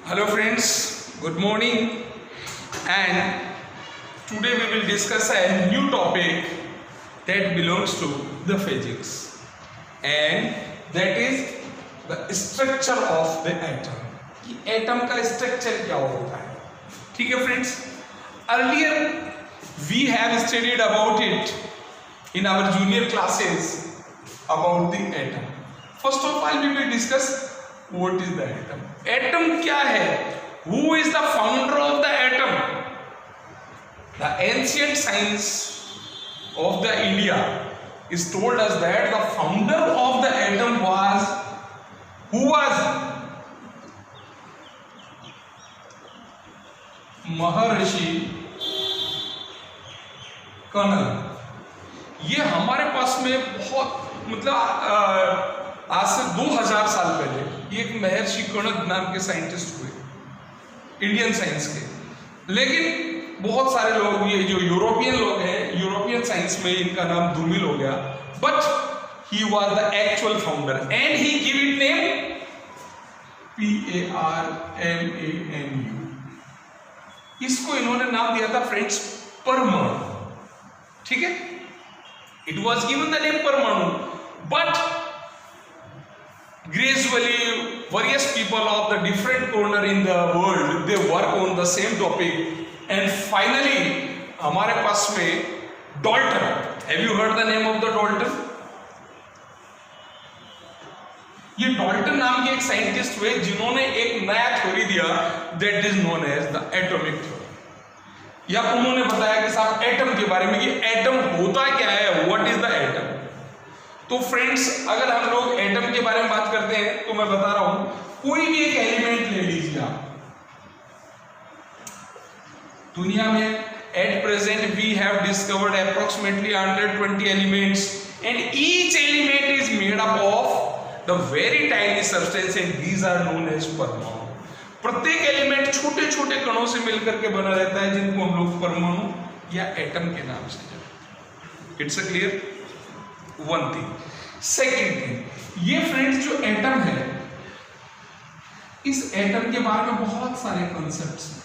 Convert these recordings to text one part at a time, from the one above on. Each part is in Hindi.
Hello friends, good morning, and today we will discuss a new topic that belongs to the physics, and that is the structure of the atom. कि atom का structure क्या होता है? ठीक है friends, earlier we have studied about it in our junior classes about the atom. First of all we will discuss what is the atom. Atom क्या है? Who is the founder of the atom? The ancient science of the India is told us that the founder of the atom was who was महर्षि कणद। ये हमारे पास में बहुत मतलब आज से 2000 साल पहले एक महर्षि कणद नाम के साइंटिस्ट हुए इंडियन साइंस के, लेकिन बहुत सारे लोग ये जो यूरोपियन लोग हैं, यूरोपियन साइंस में इनका नाम धूमिल हो गया, but he was the actual founder and he give it name PARMANU। इसको इन्होंने नाम दिया था फ्रेंड्स परमाणु। ठीक है, it was given the name परमाणु, but gradually various people of the different corner in the world they work on the same topic and finally हमारे पास में Dalton, have you heard the name of the Dalton? ये Dalton नाम के एक साइंटिस्ट हुए जिन्होंने एक नया थ्योरी दिया that is known as the atomic theory। या उन्होंने बताया कि साहब एटम के बारे में कि एटम होता क्या है, what is the atom। तो फ्रेंड्स अगर हम लोग एटम के बारे में बात करते हैं तो मैं बता रहा हूं, कोई भी एक एलिमेंट ले लीजिए आप। दुनिया में at present we have discovered approximately 120 elements and each element is made up of the very tiny substance and these are known as परमाणु। प्रत्येक एलिमेंट छोटे छोटे कणों से मिलकर के बना रहता है जिनको हम लोग परमाणु या एटम के नाम से जानते हैं। It's a clear one thing. Second thing, ये फ्रेंड्स जो एटम है, इस एटम के बारे में बहुत सारे कॉन्सेप्ट्स हैं।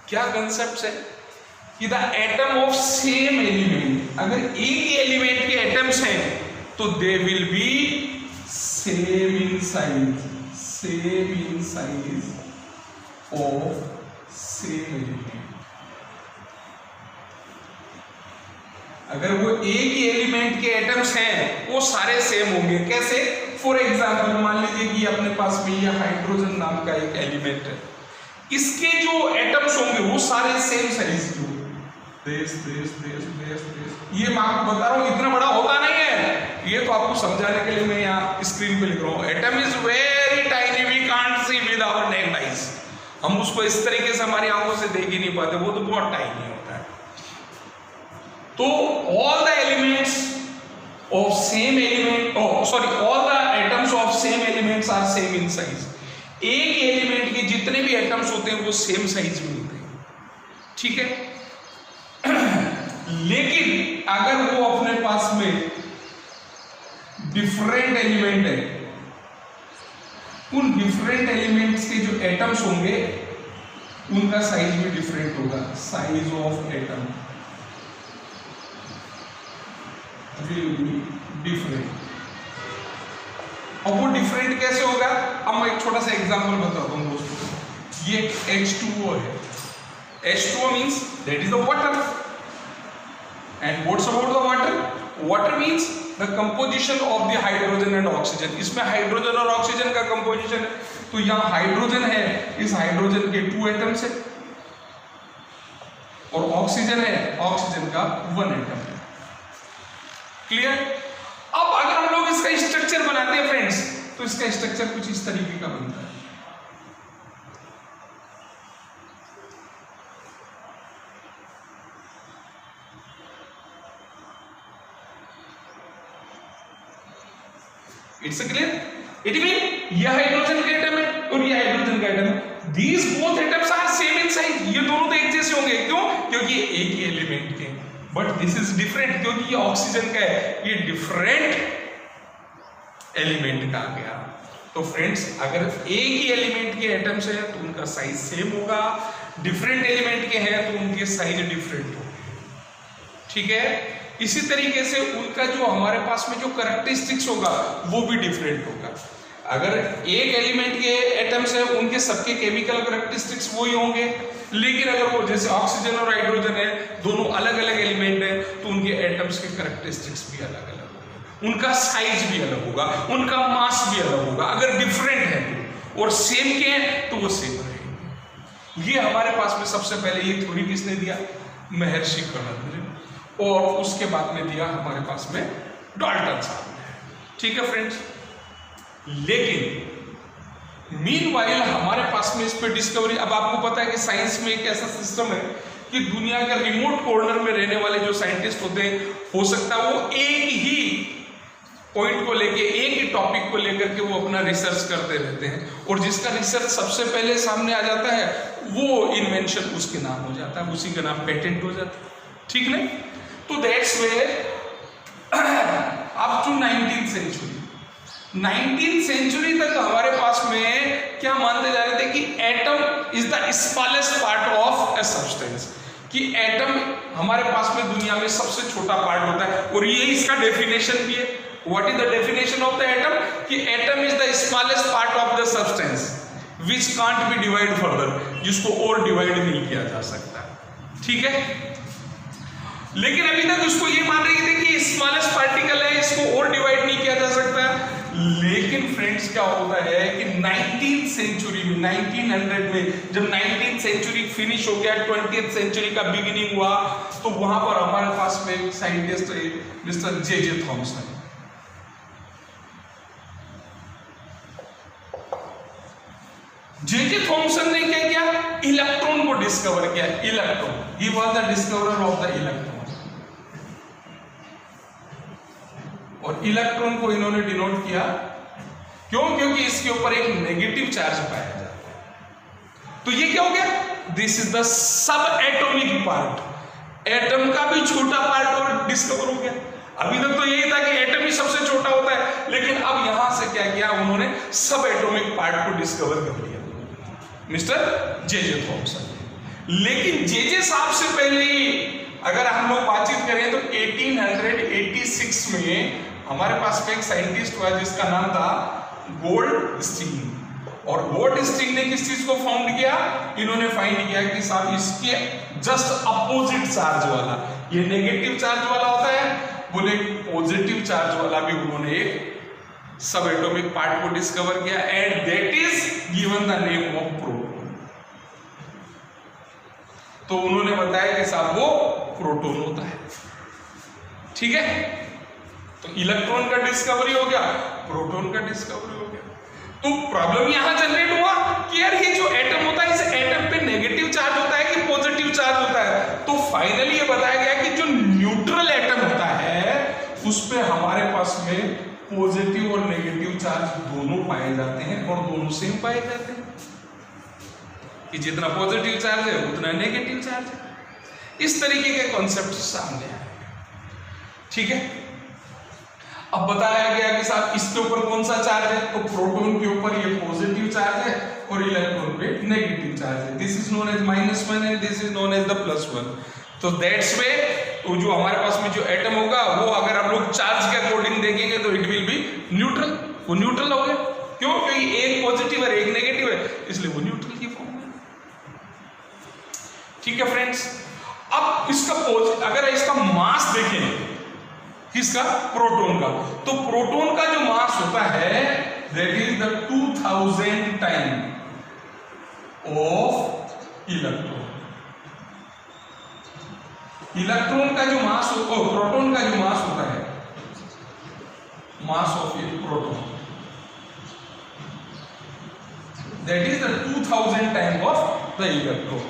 क्या कॉन्सेप्ट्स है कि the atom of same element, अगर एक ही एलिमेंट के एटम्स हैं तो they will be same in size of same element. अगर वो एक ही एलिमेंट के एटम्स हैं वो सारे सेम होंगे। कैसे? फॉर एग्जांपल मान लीजिए कि अपने पास में ये हाइड्रोजन नाम का एक एलिमेंट है, इसके जो एटम्स होंगे वो सारे सेम साइज के होंगे। ये मैं आपको बता रहा हूँ, इतना बड़ा होता नहीं है, ये तो आपको समझाने के लिए मैं यहाँ स्क्रीन पे लिख रहा हूँ। Atom is very tiny, we can't see with our naked eyes. हम उसको इस तरीके से हमारी आंखों से देख ही नहीं पाते, वो तो बहुत टाइनी होता है। तो all the elements of same element, all the atoms of same elements are same in size। एक एलिमेंट के जितने भी एटम्स होते हैं वो सेम साइज में होते हैं। ठीक है, लेकिन अगर वो अपने पास में डिफरेंट एलिमेंट है, उन डिफरेंट एलिमेंट्स के जो एटम्स होंगे उनका साइज भी डिफरेंट होगा। Size of atom will be different। अब वो डिफरेंट कैसे होगा? अब मैं एक छोटा सा एग्जांपल बताता हूँ दोस्तों। ये H2O है। H2O means that is the water। And what's about the water? Water means the composition of the hydrogen and oxygen। इसमें हाइड्रोजन और ऑक्सीजन का कंपोजिशन है। तो यहाँ हाइड्रोजन है, इस हाइड्रोजन के 2 एटम्स है, और ऑक्सीजन है, ऑक्सीजन का 1 एटम है। क्लियर? अब अगर हम लोग इसका स्ट्रक्चर बनाते हैं फ्रेंड्स, तो इसका स्ट्रक्चर कुछ इस तरीके का बनता है। It's clear? इट मीन यह हाइड्रोजन का एटम है और यह हाइड्रोजन का एटम है। These both atoms are same in size. ये दोनों तो एक जैसे होंगे, क्यों? क्योंकि ये एक ही एलिमेंट के। बट दिस इज डिफरेंट क्योंकि ये ऑक्सीजन का है, ये डिफरेंट एलिमेंट का आ गया। तो फ्रेंड्स अगर एक ही एलिमेंट के एटम्स है तो उनका साइज सेम होगा, डिफरेंट एलिमेंट के हैं तो उनके साइज डिफरेंट होंगे, ठीक है। इसी तरीके से उनका जो हमारे पास में जो कैरेक्टरिस्टिक्स होगा वो भी डिफरेंट होगा। अगर एक एलिमेंट के एटम्स है उनके सबके केमिकल कैरेक्टरिस्टिक्स वही होंगे, लेकिन अगर वो जैसे ऑक्सीजन और हाइड्रोजन है दोनों अलग अलग एलिमेंट है तो उनके एटम्स के कैरेक्टरिस्टिक्स भी अलग अलग होंगे, उनका साइज भी अलग होगा, उनका मास भी अलग होगा। अगर डिफरेंट है तो और सेम के हैं तो वो सेम रहेंगे। ये हमारे पास में सबसे पहले ये थ्योरी किसने दिया? महर्षि कर्णद ने, और उसके बाद में दिया हमारे पास में डाल्टन साहब ने, ठीक है फ्रेंड्स। लेकिन मीनवाइल हमारे पास में इस पे डिस्कवरी, अब आपको पता है कि साइंस में एक ऐसा सिस्टम है कि दुनिया के रिमोट कॉर्नर में रहने वाले जो साइंटिस्ट होते हैं, हो सकता है वो एक ही पॉइंट को लेके, एक ही टॉपिक को लेकर के वो अपना रिसर्च करते रहते हैं, और जिसका रिसर्च सबसे पहले सामने आ जाता है वो इन्वेंशन उसके नाम हो जाता है, उसी का नाम पेटेंट हो जाता है, ठीक नहीं। तो that's where up to 19th century, 19th century तक हमारे पास में क्या मानते जा रहे थे कि atom is the smallest part of a substance, कि एटम हमारे पास में दुनिया में सबसे छोटा पार्ट होता है, और ये इसका डेफिनेशन भी है। What is the definition of the atom? कि atom is the smallest part of the substance which can't be divide further, जिसको और डिवाइड नहीं किया जा सकता, ठीक है। लेकिन अभी तक उसको ये मान रहे थे कि स्मॉलेस्ट पार्टिकल है, इसको और डिवाइड नहीं किया जा सकता। लेकिन फ्रेंड्स क्या होता है कि 19th सेंचुरी में, 1900 में जब 19th सेंचुरी फिनिश हो गया, 20th सेंचुरी का बिगिनिंग हुआ, तो वहां पर हमारे पास में एक साइंटिस्ट है mister J Thomson. J Thomson ने क्या किया? इलेक्ट्रॉन को डिस्कवर किया। Electron, he was the discoverer of the electron. और इलेक्ट्रॉन को इन्होंने डिनोट किया, क्यों? क्योंकि इसके ऊपर एक नेगेटिव चार्ज पाया जाता है। तो ये क्या हो गया? This is the sub atomic part, atom का भी छोटा पार्ट और डिस्कवर हो गया। अभी तक तो यही था कि एटम ही सबसे छोटा होता है, लेकिन अब यहां से क्या किया उन्होंने? सब एटॉमिक पार्ट को डिस्कवर कर लिया मिस्टर जे थॉमसन। लेकिन जे साहब से पहले अगर हम लोग बातचीत करें तो 1886 में हमारे पास में एक साइंटिस्ट हुआ जिसका नाम था गोल्डस्टीन। और गोल्डस्टीन ने किस चीज को फाउंड किया? इन्होंने फाइंड किया कि साहब इसके जस्ट अपोजिट चार्ज वाला, ये नेगेटिव चार्ज वाला होता है, बोले पॉजिटिव चार्ज वाला भी उन्होंने एक सब एटॉमिक पार्ट को डिस्कवर किया, and that is given the name of proton. तो उन्होंने बताया कि साहब वो प्रोटॉन होता है, ठीक है। तो इलेक्ट्रॉन का डिस्कवरी हो गया, प्रोटॉन का डिस्कवरी हो गया। तो प्रॉब्लम यहां जनरेट हुआ कि यार ये जो एटम होता है, इस एटम पे नेगेटिव चार्ज होता है कि पॉजिटिव चार्ज होता है? तो फाइनली ये बताया गया कि जो न्यूट्रल एटम होता है उस पे हमारे पास में पॉजिटिव और नेगेटिव चार्ज दोनों पाए जाते हैं, और दोनों सेम पाए जाते हैं, कि जितना पॉजिटिव चार्ज है उतना नेगेटिव चार्ज है। इस तरीके के कॉन्सेप्ट सामने आए, ठीक है। अब बताया गया कि साहब इसके ऊपर कौन सा चार्ज है? तो प्रोटॉन के ऊपर ये पॉजिटिव चार्ज है और इलेक्ट्रॉन पे नेगेटिव चार्ज है। This is known as -1 and this is known as the +1। तो दैट्स वे तो जो हमारे पास में जो एटम होगा वो अगर हम लोग चार्ज के अकॉर्डिंग देखेंगे तो इट विल बी न्यूट्रल। वो न्यूट्रल हो गया, क्यों? क्योंकि एक पॉजिटिव है एक नेगेटिव है, इसलिए वो न्यूट्रल की फॉर्म में, ठीक है फ्रेंड्स। अब इसका अगर इसका मास देखें, किसका? प्रोटॉन का। तो प्रोटॉन का जो मास होता है that is the 2000 time of electron. Electron का जो मास प्रोटॉन का जो मास होता है, mass of proton that is the 2000 time of the electron.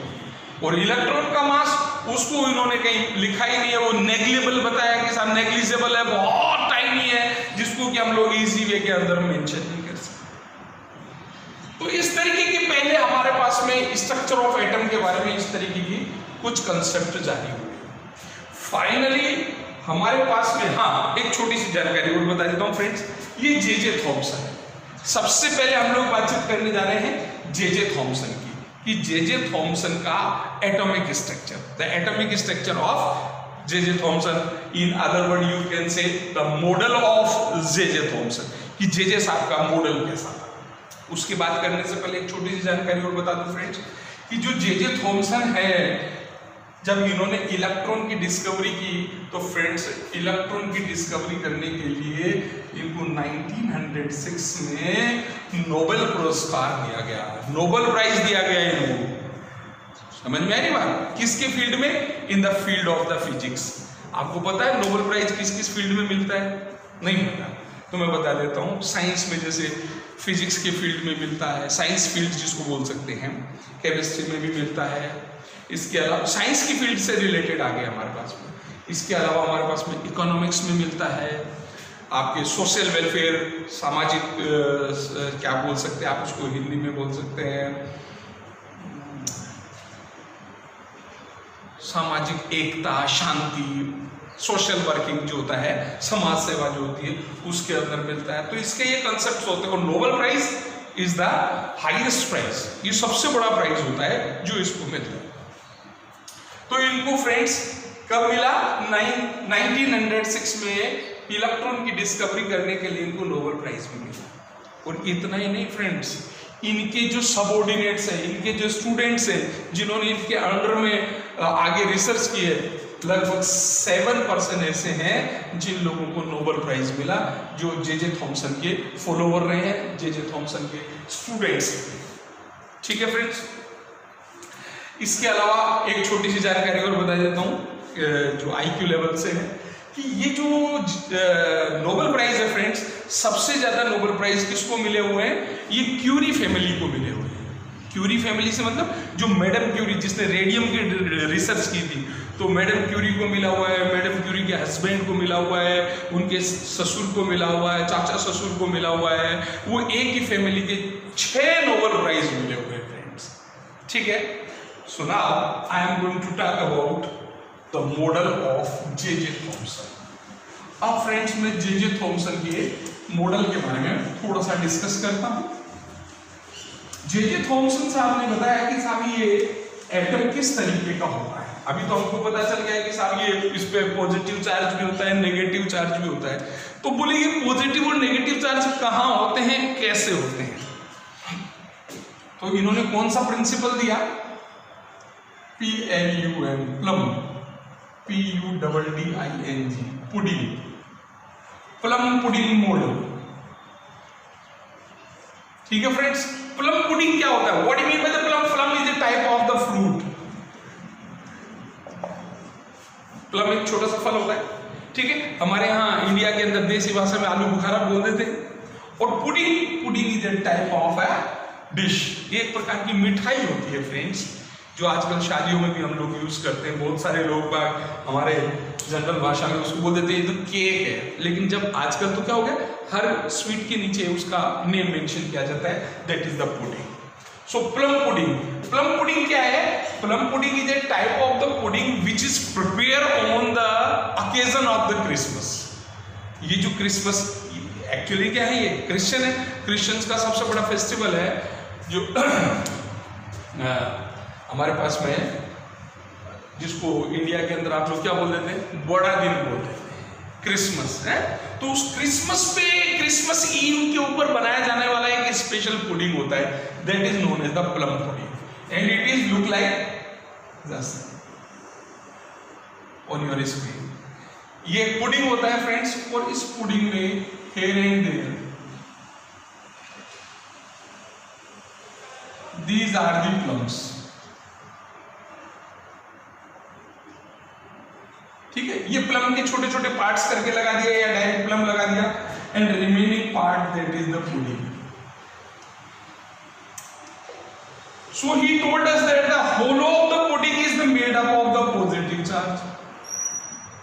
और इलेक्ट्रॉन का मास उसको इन्होंने कहीं लिखा ही नहीं है, वो नेग्लिजिबल बताया कि साहब नेग्लिजिबल है, बहुत टाइनी है, जिसको कि हम लोग इजी वे के अंदर मेंशन नहीं कर सकते। तो इस तरीके के पहले हमारे पास में स्ट्रक्चर ऑफ एटम के बारे में इस तरीके की कुछ कंसेप्ट जारी हुए। फाइनली हमारे पास में एक छोटी सी जानकारी और बता देता हूं फ्रेंड्स। ये जे थॉमसन है, सबसे पहले हम लोग बातचीत करने जा रहे हैं जे थॉमसन की, कि जे थॉमसन का atomic structure, the atomic structure of J Thomson, in other word you can say the model of J Thomson, कि जे साहब का मॉडल कैसा था। उसकी बात करने से पहले एक छोटी सी जानकारी और बता दूं फ्रेंड्स, कि जो जे थॉमसन है, जब इन्होंने इलेक्ट्रॉन की डिस्कवरी की, तो फ्रेंड्स इलेक्ट्रॉन की डिस्कवरी करने के लिए इनको 1906 में नोबेल पुरस्कार दिया गया, नोबेल प्राइज दिया गया इनको। समझ में आ रही बात? किसके फील्ड में? In the field of the physics. आपको पता है नोबेल प्राइज किस किस फील्ड में मिलता है? नहीं पता तो मैं बता देता हूँ। साइंस में जैसे फिजिक्स के फील्ड में मिलता है, साइंस फील्ड जिसको बोल सकते हैं, केमिस्ट्री में भी मिलता है। इसके अलावा साइंस की फील्ड से रिलेटेड आ गया हमारे पास में। इसके अलावा हमारे पास में इकोनॉमिक्स में मिलता है, आपके सोशल वेलफेयर, सामाजिक क्या बोल सकते हैं आप उसको हिंदी में बोल सकते हैं, सामाजिक एकता, शांति, सोशल वर्किंग जो होता है, समाज सेवा जो होती है, उसके अंदर मिलता है। तो इसके ये कंसेप्ट होते हैं। और Nobel prize is the highest prize, ये सबसे बड़ा प्राइज होता है जो इसको मिलता है। तो इनको फ्रेंड्स कब मिला? 1906 में इलेक्ट्रॉन की डिस्कवरी करने के लिए इनको नोबेल प्राइज भी मिला। और इतना ही नहीं फ्रेंड्स, इनके जो सबऑर्डिनेट्स हैं, इनके जो स्टूडेंट्स हैं, जिन्होंने इनके अंडर में आगे रिसर्च की है, लगभग 7% ऐसे हैं जिन लोगों को नोबेल प्राइज मिला, जो जे थॉमसन के फॉलोवर रहे हैं, जे थॉमसन के स्टूडेंट्स। ठीक है फ्रेंड्स, इसके अलावा एक छोटी सी जानकारी और बता देता हूँ जो IQ लेवल से है, कि ये जो नोबेल प्राइज है फ्रेंड्स, सबसे ज्यादा नोबेल प्राइज किसको मिले हुए हैं? ये क्यूरी फैमिली को मिले हुए हैं। क्यूरी फैमिली से मतलब जो मैडम क्यूरी, जिसने रेडियम की रिसर्च की थी, तो मैडम क्यूरी को मिला हुआ है, मैडम क्यूरी के हस्बैंड को मिला हुआ है, उनके ससुर को मिला हुआ है, चाचा ससुर को मिला हुआ है। वो एक ही फैमिली के 6 नोबेल प्राइज मिले हुए हैं फ्रेंड्स। ठीक है, so now I am going to talk about the model of J Thomson. अब फ्रेंड्स मैं जे थॉमसन के मॉडल के बारे में थोड़ा सा डिस्कस करता हूं। जे थॉमसन साहब ने बताया कि साहब ये एटम किस तरीके का होता है। अभी तो हमको पता चल गया कि साहब ये इस पे पॉजिटिव चार्ज भी होता है, नेगेटिव चार्ज भी होता है। तो बोले ये पॉजिटिव और नेगेटिव चार्ज कहाँ होते हैं, कैसे होते हैं? तो इन्होंने कौन सा प्रिंसिपल दिया? PLUM, plum, PUDDING, pudding, plum pudding model. ठीक है फ्रेंड्स, प्लम पुडिंग क्या होता है? What do you mean by the plum? Plum is a type of the fruit. Plum एक छोटा सा फल होता है, ठीक है। हमारे यहाँ इंडिया के अंदर देसी भाषा में आलू बुखारा बोल देते हैं। और pudding is a type of a dish, एक प्रकार की मिठाई होती है फ्रेंड्स, जो आजकल शादियों में भी हम लोग यूज करते हैं। बहुत सारे लोग हमारे जनरल भाषा में उसको बोल देते हैं ये तो केक है, लेकिन जब आजकल तो क्या हो गया, हर स्वीट के नीचे उसका नेम मेंशन किया जाता है, that is the pudding. So plum pudding क्या है? Plum pudding is a type of the pudding which is prepare on the occasion of the Christmas. ये जो क्रिसमस एक्चुअली क्या है, ये क्रिश्चियन है, क्रिश्चियंस का सबसे बड़ा फेस्टिवल है, जो हमारे पास में, जिसको इंडिया के अंदर आप लोग क्या बोल देते हैं, बड़ा दिन बोलते हैं, क्रिसमस है। तो उस क्रिसमस पे, क्रिसमस ईव के ऊपर बनाया जाने वाला एक स्पेशल पुडिंग होता है, that is known as the plum pudding, and it is look like just on your screen. ये पुडिंग होता है फ्रेंड्स, और इस पुडिंग में here and there these are the plums. ठीक है, ये प्लम के छोटे छोटे पार्ट्स करके लगा दिया या डायरेक्ट प्लम लगा दिया, and remaining part that is the pudding. So he told us that the whole of the pudding is the made up of the positive charge.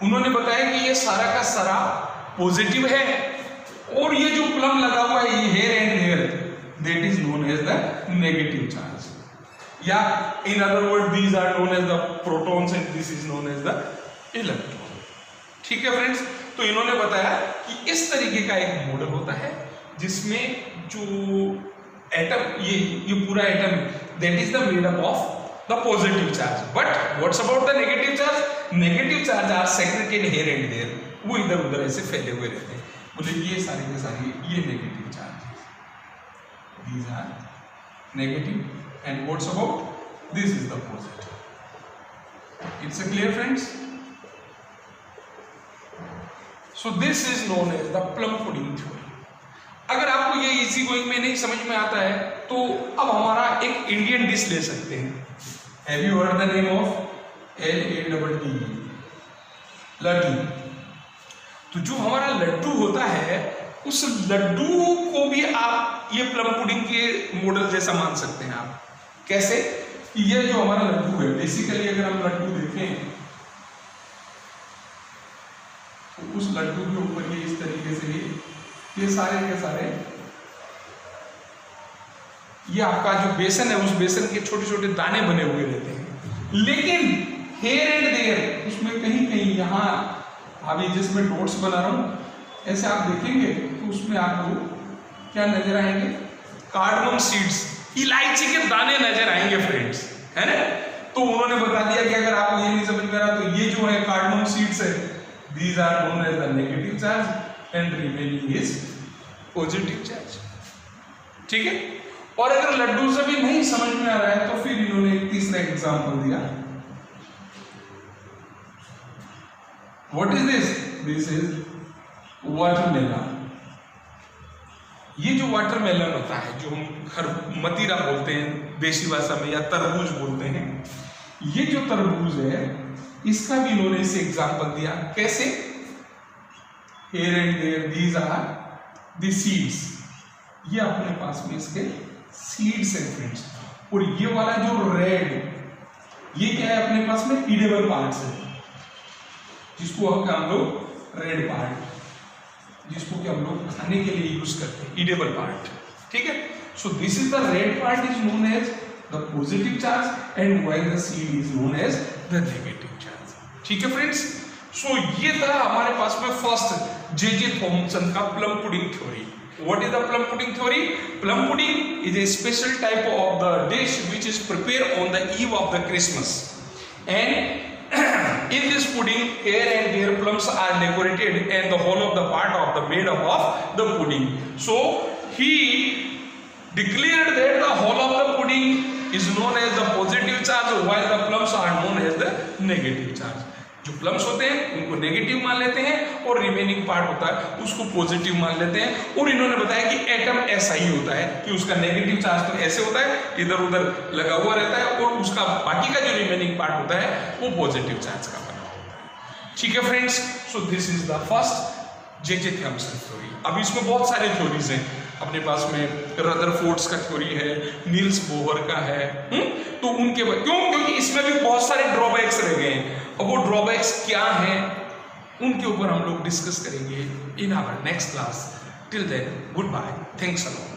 उन्होंने बताया कि ये सारा का सारा पॉजिटिव है, और ये जो प्लम लगा हुआ है, ये here and here, that is known as the negative charge, या in other word these are known as the protons and this is known as the electron. ठीक है फ्रेंड्स, तो इन्होंने बताया कि इस तरीके का एक मॉडल होता है जिसमें जो एटम ये पूरा atom that is the made up of the positive charge, but what's about the negative charge? Negative charge are secreted here and there, वो इधर उधर ऐसे फैले हुए रहते हैं। बोले ये सारे के सारे ये negative charge, these are negative, and what's about this is the positive. It's a clear, friends? So this is known as the plum pudding theory. अगर आपको ये इजी गोइंग में नहीं समझ में आता है तो अब हमारा एक इंडियन डिश ले सकते हैं। Have you heard the name of LADD? Laddu. तो जो हमारा लड्डू होता है उस लड्डू को भी आप ये प्लम पुडिंग के मॉडल जैसा मान सकते हैं। आप कैसे? ये जो हमारा लड्डू है, बेसिकली अगर हम लड्डू देखें तो उस लड्डू के ऊपर ये इस तरीके से ये सारे के सारे ये आपका जो बेसन है उस बेसन के छोटे छोटे दाने बने हुए रहते हैं, लेकिन हेयर एंड देयर उसमें कहीं कहीं यहाँ अभी जिसमें डॉट्स बना रहा हूं ऐसे आप देखेंगे तो उसमें आपको क्या नजर आएंगे? कार्डमम सीड्स, इलायची के दाने नजर आएंगे फ्रेंड्स, है ना? तो उन्होंने बता दिया कि अगर आपको ये नहीं समझ में आ रहा तो ये जो है कार्डमम सीड्स है, these are known as the negative charge and remaining is positive charge. ठीक है? और अगर लड्डू से भी नहीं समझ में आ रहा है तो फिर इन्होंने एक तीसरा एग्जाम्पल दिया। What is this? This is watermelon. ये जो वाटरमेलन होता है, जो हम मतीरा बोलते हैं देसी भाषा में, या तरबूज बोलते हैं, ये जो तरबूज है इसका भी इन्होंने इसे एग्जाम्पल दिया। कैसे? Here and there, these are the seeds. ये अपने पास में इसके सीड्स हैं फ्रेंड्स। और ये वाला जो रेड, ये क्या है अपने पास में? ईडेबल पार्ट्स है, जिसको हम लोग रेड पार्ट, जिसको कि हम लोग खाने के लिए यूज करते हैं, ईडेबल पार्ट। ठीक है? So this is the red part is known as the positive charge and while the seed is known as the negative charge. ठीक है फ्रेंड्स? सो ये था हमारे पास में फर्स्ट जे थॉमसन का plum pudding theory. What is the plum pudding theory? Plum pudding is a special type of the dish which is prepared on the eve of the Christmas, and in this pudding here and there plums are decorated and the whole of the part of the made up of the pudding. So he declared that the whole of the pudding is known as the positive charge while the plums are known as the negative charge. जो प्लम्स होते हैं उनको नेगेटिव मान लेते हैं और रिमेनिंग पार्ट होता है उसको पॉजिटिव मान लेते हैं। और इन्होंने बताया कि एटम ऐसा ही होता है कि उसका नेगेटिव चार्ज तो ऐसे होता है, इधर उधर लगा हुआ रहता है, और उसका बाकी का जो रिमेनिंग पार्ट होता है वो पॉजिटिव चार्ज का बना होता है। ठीक है friends? So this is the first J Thompson theory. अब इसमें बहुत सारे थ्योरीज हैं अपने पास में, रदरफोर्ड्स का थ्योरी है, नील्स बोहर का है। तो उनके क्योंकि इसमें भी बहुत सारे ड्रॉबैक्स रह गए हैं। अब वो ड्रॉबैक्स क्या हैं उनके ऊपर हम लोग डिस्कस करेंगे in our next class. Till then good bye, thanks a lot.